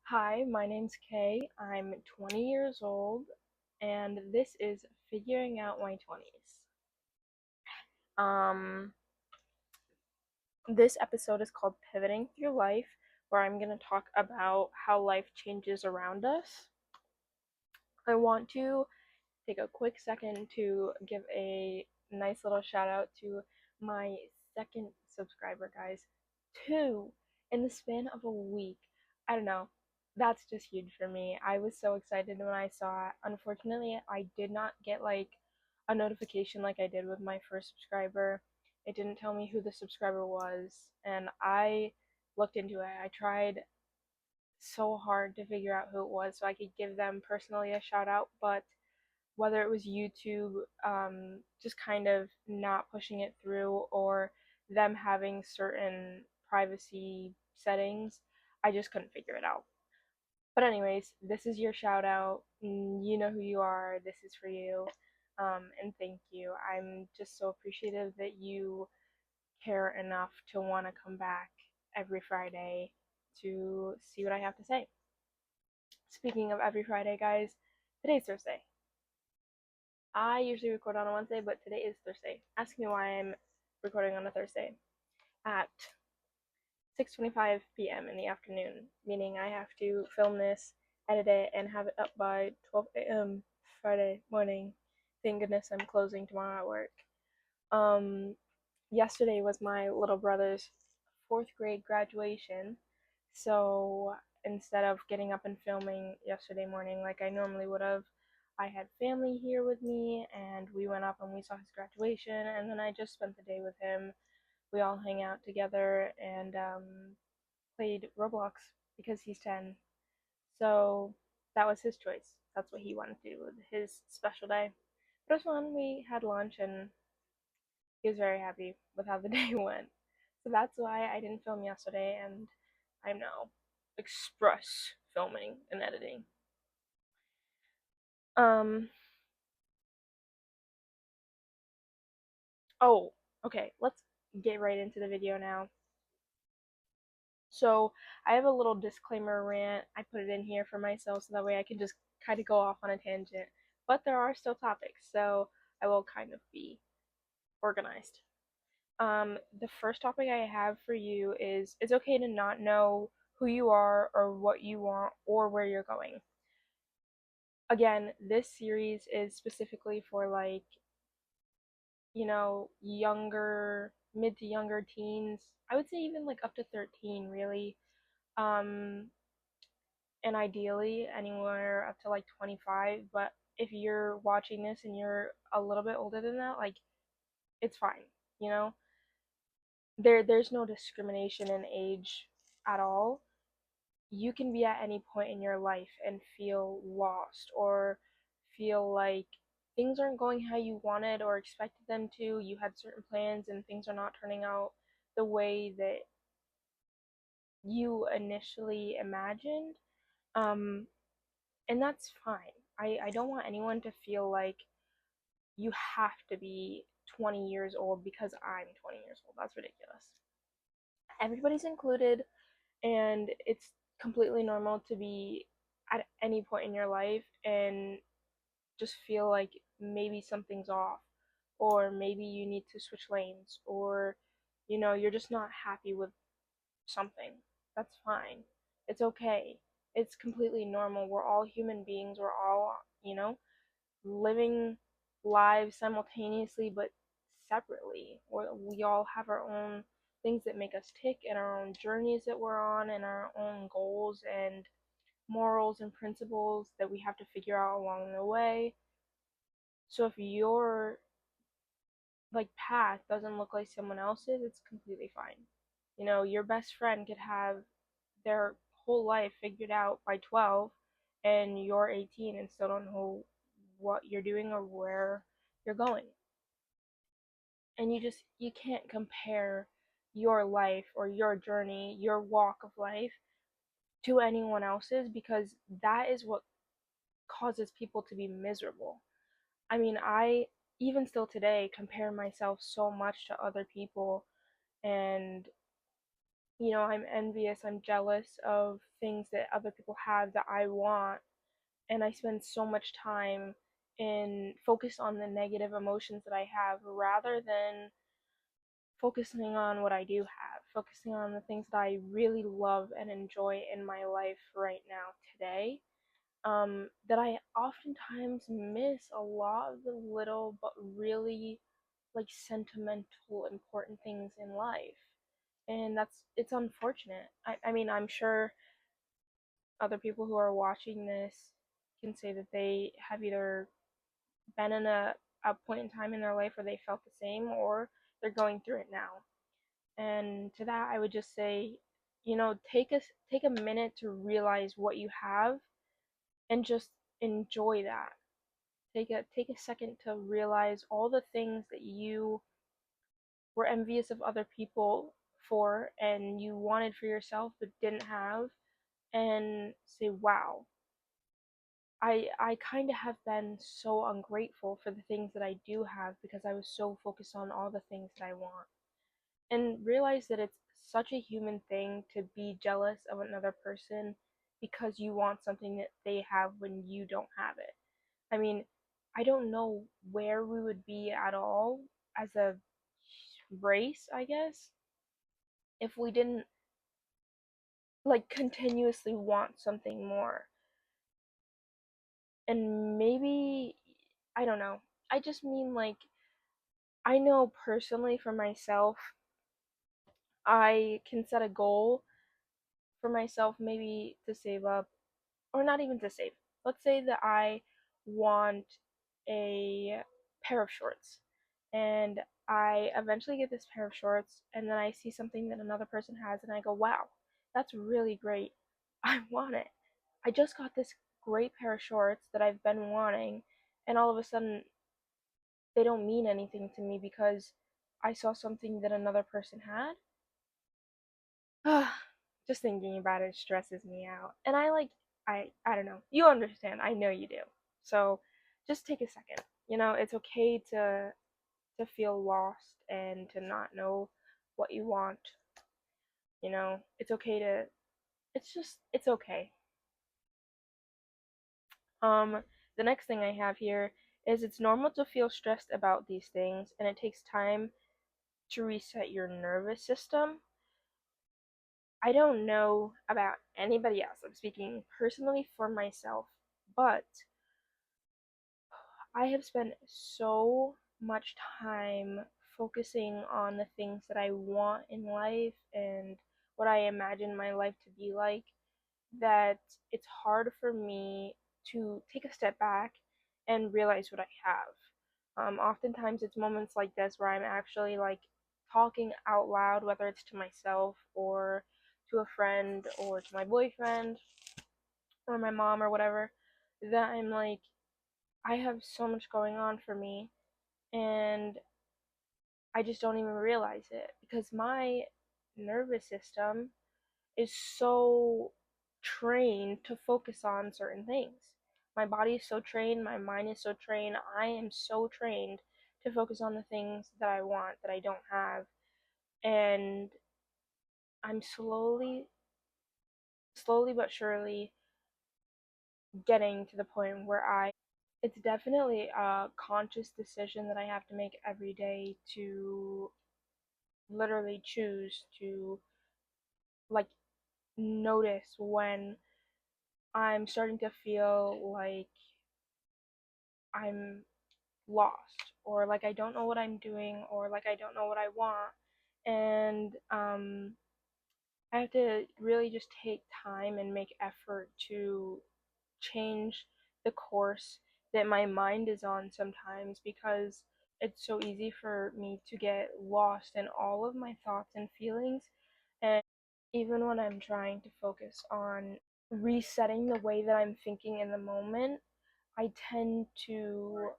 Hi, my name's Kay. I'm 20 years old, and this is Figuring Out My 20s. Um, this episode is called Pivoting Through Life, where I'm going to talk about how life changes around us. I want to take a quick second to give a nice little shout out to my second subscriber, guys. Two in the span of a week. I don't know. That's just huge for me. I was so excited when I saw it. Unfortunately, I did not get like a notification like I did with my first subscriber. It didn't tell me who the subscriber was, and I looked into it. I tried so hard to figure out who it was so I could give them personally a shout out, but whether it was YouTube just kind of not pushing it through or them having certain privacy settings, I just couldn't figure it out. But, anyways, this is your shout out. You know who you are. This is for you. And thank you. I'm just so appreciative that you care enough to want to come back every Friday to see what I have to say. Speaking of every Friday, guys, today's Thursday. I usually record on a Wednesday, but today is Thursday. Ask me why I'm recording on a Thursday at 6:25 p.m. in the afternoon, meaning I have to film this, edit it, and have it up by 12 a.m. Friday morning. Thank goodness I'm closing tomorrow at work. Um, Yesterday was my little brother's fourth grade graduation, so instead of getting up and filming yesterday morning like I normally would have, I had family here with me and we went up and we saw his graduation, and then I just spent the day with him. We all hang out together and played Roblox because he's 10. So that was his choice. That's what he wanted to do with his special day. But it was fun. We had lunch and he was very happy with how the day went. So that's why I didn't film yesterday, and I'm now express filming and editing. Um. Oh, okay. Let's get right into the video now. So I have a little disclaimer rant. I put it in here for myself so that way I can just kind of go off on a tangent. But there are still topics, so I will kind of be organized. The first topic I have for you is it's okay to not know who you are or what you want or where you're going. Again, this series is specifically for like, younger, mid to younger teens. I would say even like up to 13, really. Um, and ideally anywhere up to like 25, but if you're watching this and you're a little bit older than that, like it's fine, you know? There's no discrimination in age at all. You can be at any point in your life and feel lost or feel like things aren't going how you wanted or expected them to. You had certain plans and things are not turning out the way that you initially imagined. Um, and that's fine. I don't want anyone to feel like you have to be 20 years old because I'm 20 years old. That's ridiculous. Everybody's included, and it's completely normal to be at any point in your life and just feel like maybe something's off, or maybe you need to switch lanes, or you're just not happy with something. That's fine. It's okay. It's completely normal. We're all human beings. We're all, living lives simultaneously but separately. We all have our own things that make us tick and our own journeys that we're on and our own goals and morals and principles that we have to figure out along the way. So if your like path doesn't look like someone else's, it's completely fine. Your best friend could have their whole life figured out by 12 and you're 18 and still don't know what you're doing or where you're going. And you can't compare your life or your journey, your walk of life to anyone else's, because that is what causes people to be miserable. I mean, I even still today compare myself so much to other people, and I'm envious, I'm jealous of things that other people have that I want, and I spend so much time in focus on the negative emotions that I have rather than focusing on what I do have, focusing on the things that I really love and enjoy in my life right now today. That I oftentimes miss a lot of the little but really like sentimental important things in life. And it's unfortunate. I mean, I'm sure other people who are watching this can say that they have either been in a point in time in their life where they felt the same or they're going through it now. And to that, I would just say, take a minute to realize what you have and just enjoy that. Take a second to realize all the things that you were envious of other people for and you wanted for yourself but didn't have, and say, wow, I kind of have been so ungrateful for the things that I do have because I was so focused on all the things that I want. And realize that it's such a human thing to be jealous of another person because you want something that they have when you don't have it. I mean, I don't know where we would be at all as a race, I guess, if we didn't like continuously want something more. And maybe, I don't know. I just mean like, I know personally for myself, I can set a goal for myself maybe to save up, or not even to save. Let's say that I want a pair of shorts and I eventually get this pair of shorts and then I see something that another person has and I go, wow, that's really great. I want it. I just got this great pair of shorts that I've been wanting, and all of a sudden they don't mean anything to me because I saw something that another person had. Just thinking about it stresses me out. And I don't know. You understand. I know you do. So just take a second. It's okay to feel lost and to not know what you want. It's okay to it's okay. The next thing I have here is it's normal to feel stressed about these things and it takes time to reset your nervous system. I don't know about anybody else. I'm speaking personally for myself, but I have spent so much time focusing on the things that I want in life and what I imagine my life to be like that it's hard for me to take a step back and realize what I have. Oftentimes, it's moments like this where I'm actually like talking out loud, whether it's to myself or to a friend or to my boyfriend or my mom or whatever, that I'm like, I have so much going on for me and I just don't even realize it because my nervous system is so trained to focus on certain things. My body is so trained, my mind is so trained, I am so trained to focus on the things that I want that I don't have. And I'm slowly but surely getting to the point where it's definitely a conscious decision that I have to make every day to literally choose to like notice when I'm starting to feel like I'm lost or like I don't know what I'm doing or like I don't know what I want. And I have to really just take time and make effort to change the course that my mind is on sometimes because it's so easy for me to get lost in all of my thoughts and feelings. And even when I'm trying to focus on resetting the way that I'm thinking in the moment, I tend to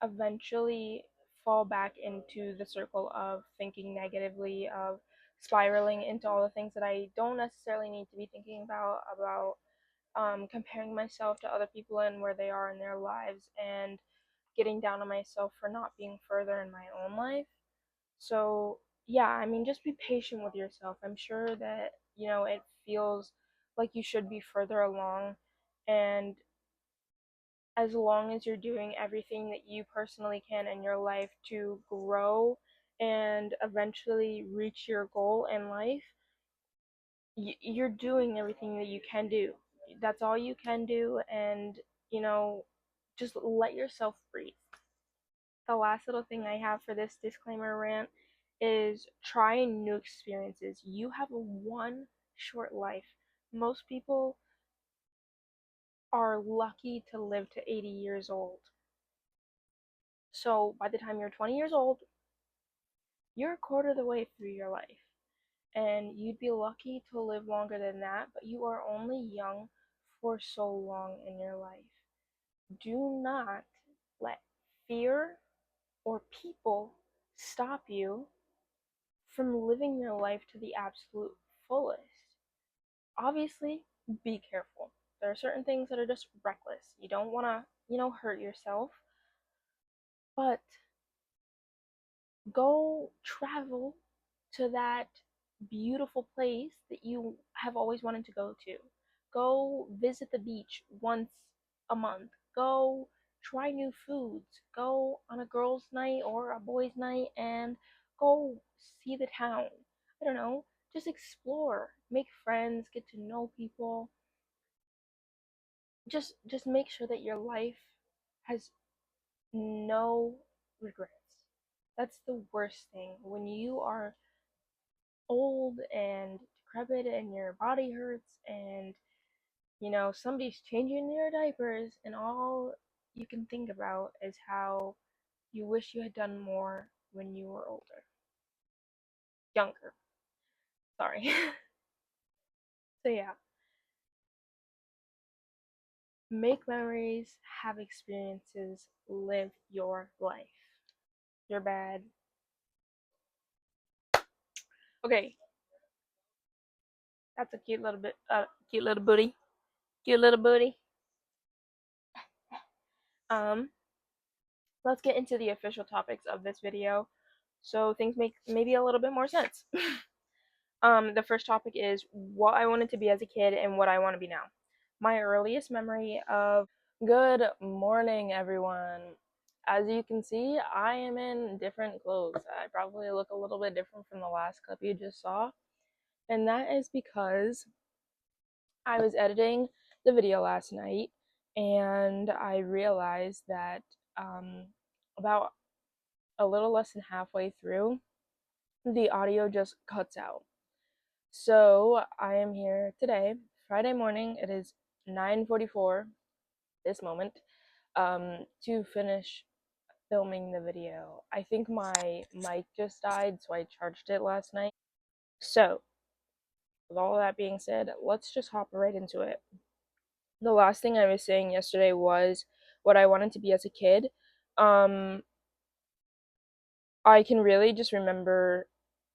eventually fall back into the circle of thinking negatively, of spiraling into all the things that I don't necessarily need to be thinking about comparing myself to other people and where they are in their lives, and getting down on myself for not being further in my own life. So, yeah, I mean, just be patient with yourself. I'm sure that, it feels like you should be further along. And as long as you're doing everything that you personally can in your life to grow and eventually reach your goal in life, you're doing everything that you can do. That's all you can do. And, you know, just let yourself breathe. The last little thing I have for this disclaimer rant is try new experiences. You have one short life. Most people are lucky to live to 80 years old. So by the time you're 20 years old, you're a quarter of the way through your life. And you'd be lucky to live longer than that, but you are only young for so long in your life. Do not let fear or people stop you from living your life to the absolute fullest. Obviously, be careful. There are certain things that are just reckless. You don't want to, hurt yourself, but go travel to that beautiful place that you have always wanted to go to. Go visit the beach once a month. Go try new foods. Go on a girls' night or a boys' night and go see the town. I don't know. Just explore, make friends, get to know people. Just make sure that your life has no regrets. That's the worst thing. When you are old and decrepit and your body hurts and somebody's changing your diapers and all you can think about is how you wish you had done more when you were older. Younger. Sorry. So yeah, make memories, have experiences, live your life. You're bad. Okay, that's a cute little bit cute little booty. Cute little booty. Um let's get into the official topics of this video so things make maybe a little bit more sense. The first topic is what I wanted to be as a kid and what I want to be now. My earliest memory of good morning, everyone. As you can see, I am in different clothes. I probably look a little bit different from the last clip you just saw, and that is because I was editing the video last night and I realized that about a little less than halfway through, the audio just cuts out. So I am here today, Friday morning. It is 9:44 this moment, to finish filming the video. I think my mic just died, so I charged it last night. So, with all of that being said, let's just hop right into it. The last thing I was saying yesterday was what I wanted to be as a kid. Um, I can really just remember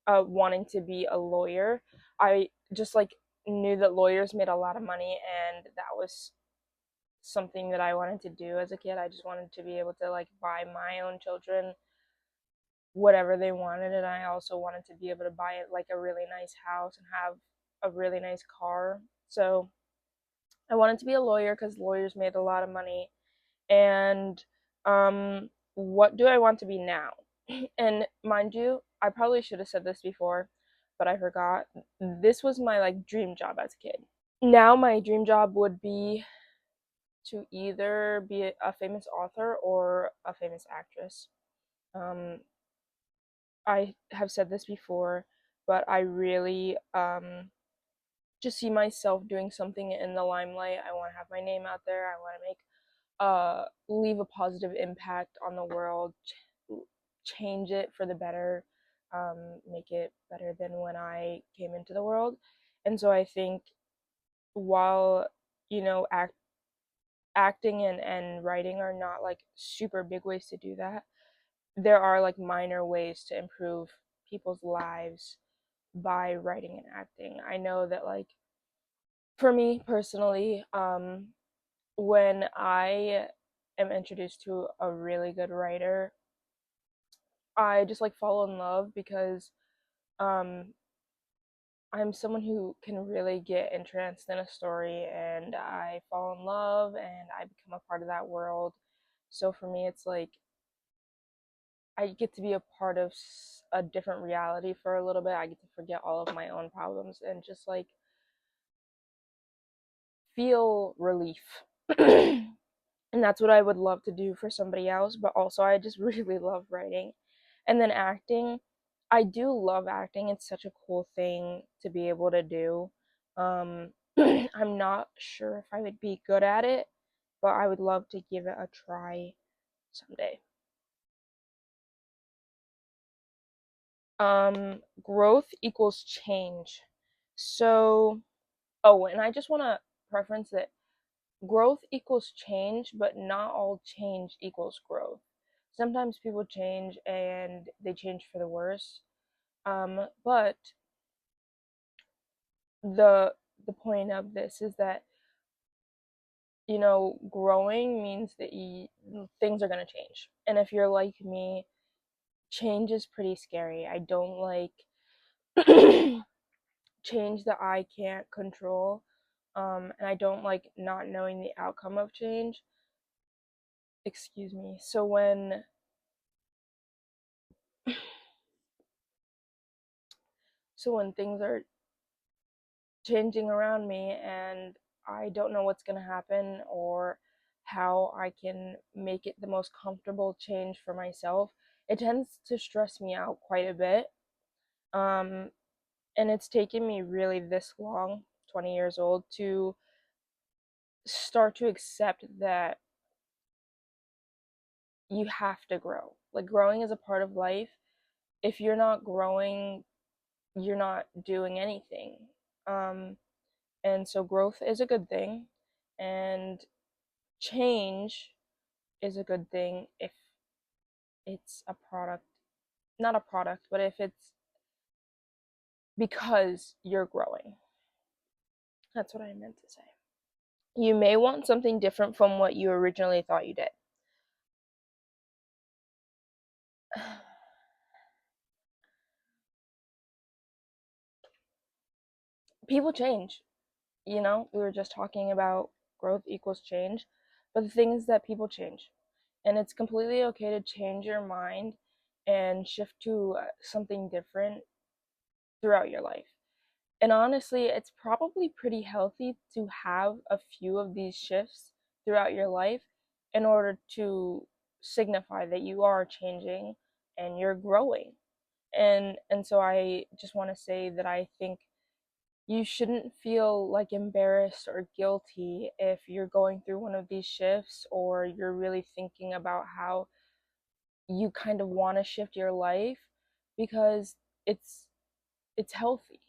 wanting to be a lawyer. I just like knew that lawyers made a lot of money, and that was something that I wanted to do as a kid. I just wanted to be able to like buy my own children whatever they wanted, and I also wanted to be able to buy it like a really nice house and have a really nice car. So I wanted to be a lawyer because lawyers made a lot of money. And what do I want to be now? And mind you, I probably should have said this before, but I forgot. This was my like dream job as a kid. Now my dream job would be to either be a famous author or a famous actress. Um, I have said this before, but I really just see myself doing something in the limelight. I want to have my name out there. I want to make leave a positive impact on the world, change it for the better, make it better than when I came into the world. And so I think while acting and writing are not like super big ways to do that, there are like minor ways to improve people's lives by writing and acting. I know that like for me personally, when I am introduced to a really good writer, I just like fall in love because Um, I'm someone who can really get entranced in a story and I fall in love and I become a part of that world. So for me, it's like I get to be a part of a different reality for a little bit. I get to forget all of my own problems and just like feel relief. And that's what I would love to do for somebody else, but also I just really love writing. And then acting, I do love acting. It's such a cool thing to be able to do. I'm not sure if I would be good at it, but I would love to give it a try someday. Growth equals change. So, oh, and I just want to preference that growth equals change, but not all change equals growth. Sometimes people change and they change for the worse. But the the point of this is that growing means that things are going to change. And if you're like me, change is pretty scary. I don't like change that I can't control. And I don't like not knowing the outcome of change. Excuse me. So when things are changing around me and I don't know what's going to happen or how I can make it the most comfortable change for myself, it tends to stress me out quite a bit. Um, and it's taken me really this long, 20 years old, to start to accept that you have to grow. Like, growing is a part of life. If you're not growing, you're not doing anything. Um, and so, growth is a good thing. And change is a good thing if it's a product, not a product, but if it's because you're growing. That's what I meant to say. You may want something different from what you originally thought you did. People change. We were just talking about growth equals change, but the thing is that people change. And it's completely okay to change your mind and shift to something different throughout your life. And honestly, it's probably pretty healthy to have a few of these shifts throughout your life in order to signify that you are changing and you're growing. And so I just want to say that I think you shouldn't feel like embarrassed or guilty if you're going through one of these shifts or you're really thinking about how you kind of want to shift your life, because it's it's healthy.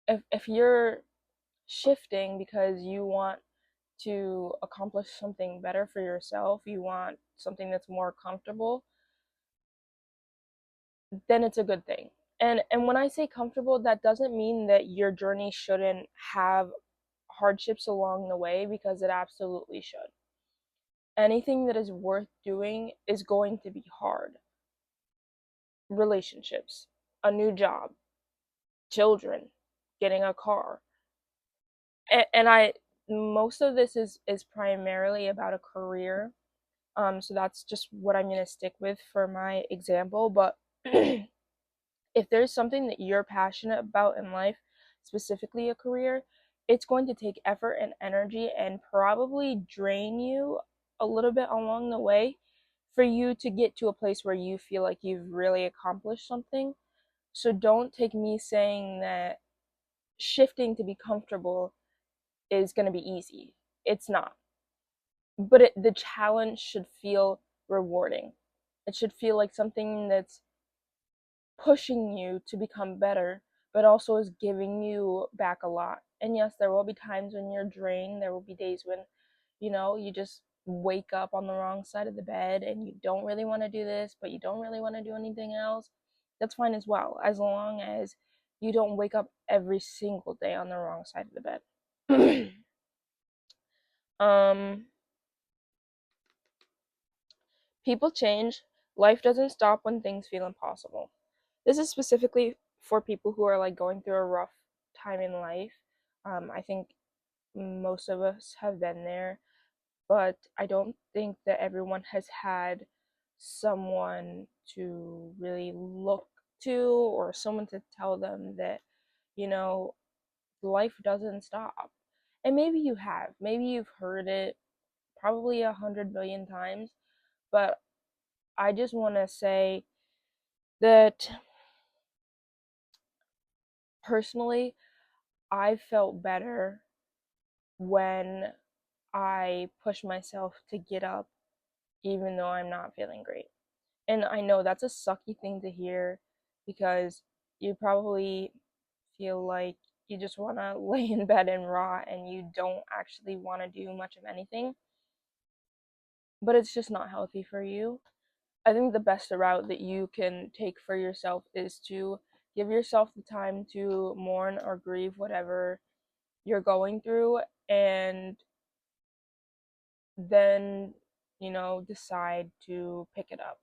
If you're shifting because you want to accomplish something better for yourself, you want something that's more comfortable, then it's a good thing. And when I say comfortable, that doesn't mean that your journey shouldn't have hardships along the way, because it absolutely should. Anything that is worth doing is going to be hard. Relationships, a new job, children, getting a car. And I most of this is primarily about a career. So that's just what I'm going to stick with for my example. But if there's something that you're passionate about in life, specifically a career, it's going to take effort and energy and probably drain you a little bit along the way for you to get to a place where you feel like you've really accomplished something. So don't take me saying that shifting to be comfortable is going to be easy. It's not. But the challenge should feel rewarding. It should feel like something that's pushing you to become better, but also is giving you back a lot. And yes, there will be times when you're drained. There will be days when, you just wake up on the wrong side of the bed and you don't really want to do this, but you don't really want to do anything else. That's fine as well, as long as you don't wake up every single day on the wrong side of the bed. um, People change. Life doesn't stop when things feel impossible. This is specifically for people who are like going through a rough time in life. I think most of us have been there, but I don't think that everyone has had someone to really look to, or someone to tell them that, you know, life doesn't stop. And maybe you have, maybe you've heard it probably 100 billion times, but I just want to say that personally, I felt better when I push myself to get up even though I'm not feeling great. And I know that's a sucky thing to hear, because you probably feel like you just want to lay in bed and rot and you don't actually want to do much of anything. But it's just not healthy for you. I think the best route that you can take for yourself is to give yourself the time to mourn or grieve whatever you're going through, and then, decide to pick it up.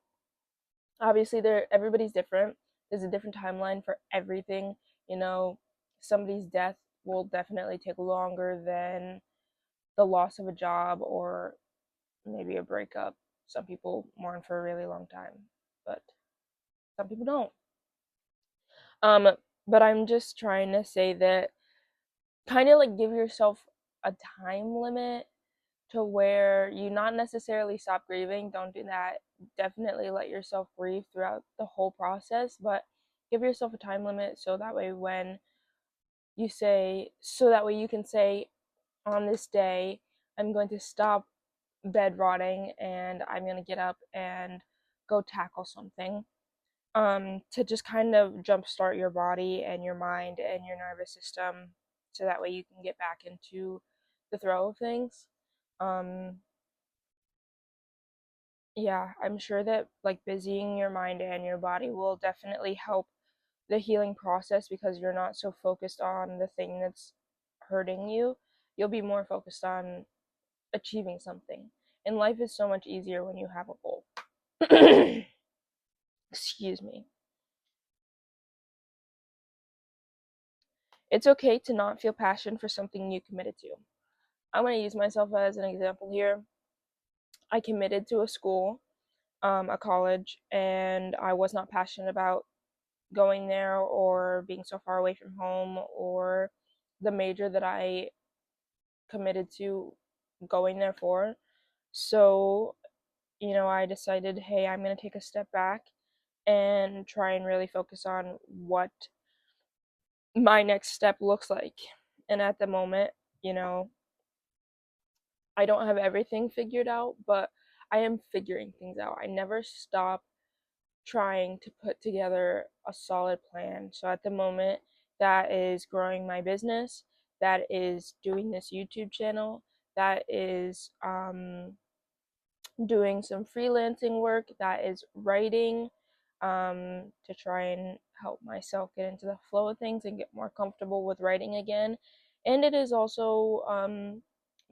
Obviously, everybody's different. There's a different timeline for everything. You know, somebody's death will definitely take longer than the loss of a job or maybe a breakup. Some people mourn for a really long time, but some people don't. But I'm just trying to say that kind of like give yourself a time limit to where you not necessarily stop grieving. Don't do that. Definitely let yourself grieve throughout the whole process, but give yourself a time limit so that way you can say, on this day, I'm going to stop bed rotting and I'm going to get up and go tackle something. To just kind of jumpstart your body and your mind and your nervous system so that way you can get back into the throw of things. Um, yeah, I'm sure that like busying your mind and your body will definitely help the healing process, because you're not so focused on the thing that's hurting you. You'll be more focused on achieving something. And life is so much easier when you have a goal. Excuse me. It's okay to not feel passion for something you committed to. I'm going to use myself as an example here. I committed to a school, a college, and I was not passionate about going there or being so far away from home or the major that I committed to going there for. So, I decided, hey, I'm going to take a step back and try and really focus on what my next step looks like. And at the moment, you know, I don't have everything figured out, but I am figuring things out. I never stop trying to put together a solid plan. So at the moment, that is growing my business, that is doing this YouTube channel, that is doing some freelancing work, that is writing, to try and help myself get into the flow of things and get more comfortable with writing again. And it is also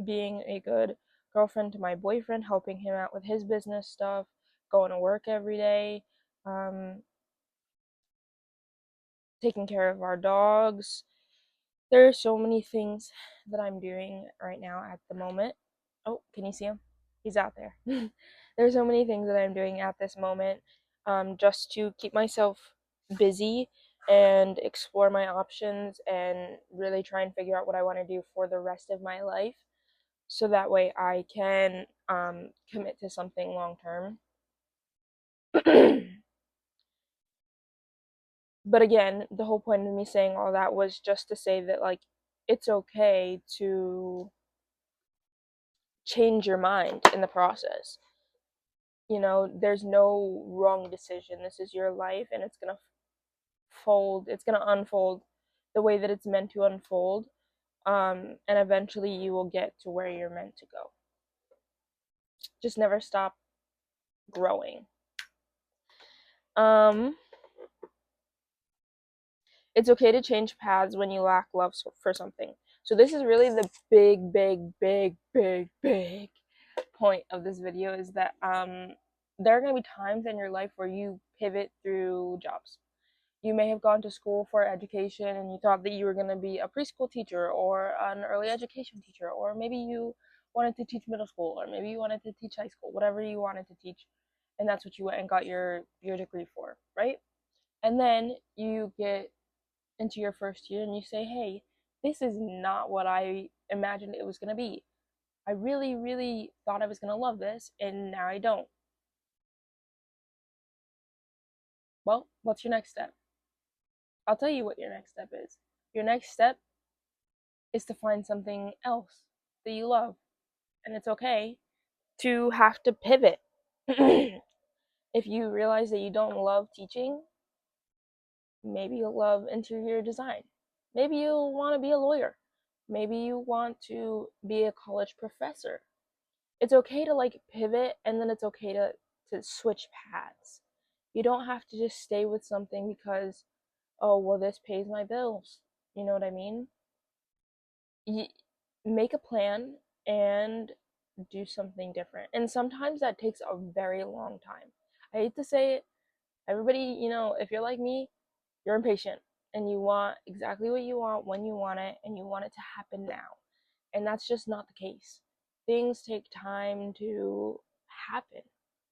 being a good girlfriend to my boyfriend, helping him out with his business stuff, going to work every day, um, taking care of our dogs. There are so many things that I'm doing right now at the moment. Oh, can you see him? He's out there. There's so many things that I'm doing at this moment, just to keep myself busy and explore my options and really try and figure out what I want to do for the rest of my life, so that way I can commit to something long term. But again, the whole point of me saying all that was just to say that, like, it's okay to change your mind in the process. There's no wrong decision. This is your life, and it's going to unfold the way that it's meant to unfold. And eventually you will get to where you're meant to go. Just never stop growing. It's okay to change paths when you lack love for something. So this is really the big, big, big, big, big point of this video, is that there are going to be times in your life where you pivot through jobs. You may have gone to school for education and you thought that you were going to be a preschool teacher or an early education teacher, or maybe you wanted to teach middle school, or maybe you wanted to teach high school, whatever you wanted to teach, and that's what you went and got your degree for, right? And then you get into your first year and you say, hey, this is not what I imagined it was going to be. I really, really thought I was going to love this, and now I don't. Well, what's your next step? I'll tell you what your next step is. Your next step is to find something else that you love. And it's okay to have to pivot. If you realize that you don't love teaching, maybe you'll love interior design. Maybe you'll want to be a lawyer. Maybe you want to be a college professor. It's okay to like pivot, and then it's okay to switch paths. You don't have to just stay with something because, oh, well, this pays my bills. You know what I mean? You make a plan and do something different. And sometimes that takes a very long time. I hate to say it. Everybody, if you're like me, you're impatient and you want exactly what you want when you want it, and you want it to happen now. And that's just not the case. Things take time to happen.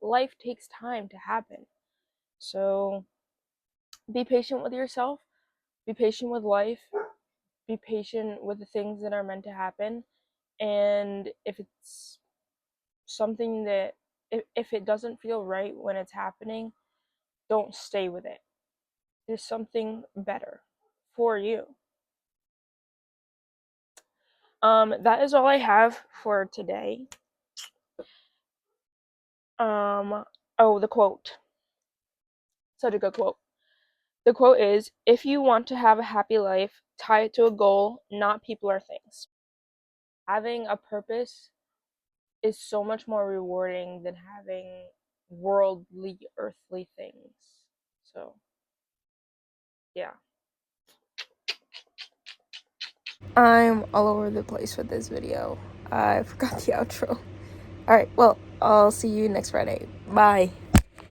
Life takes time to happen. So be patient with yourself, be patient with life, be patient with the things that are meant to happen. And if it's something that, if it doesn't feel right when it's happening, don't stay with it. There's something better for you. That is all I have for today. Oh, the quote. Such a good quote. The quote is, if you want to have a happy life, tie it to a goal, not people or things. Having a purpose is so much more rewarding than having worldly, earthly things. So, yeah. I'm all over the place with this video. I forgot the outro. Alright, well, I'll see you next Friday. Bye.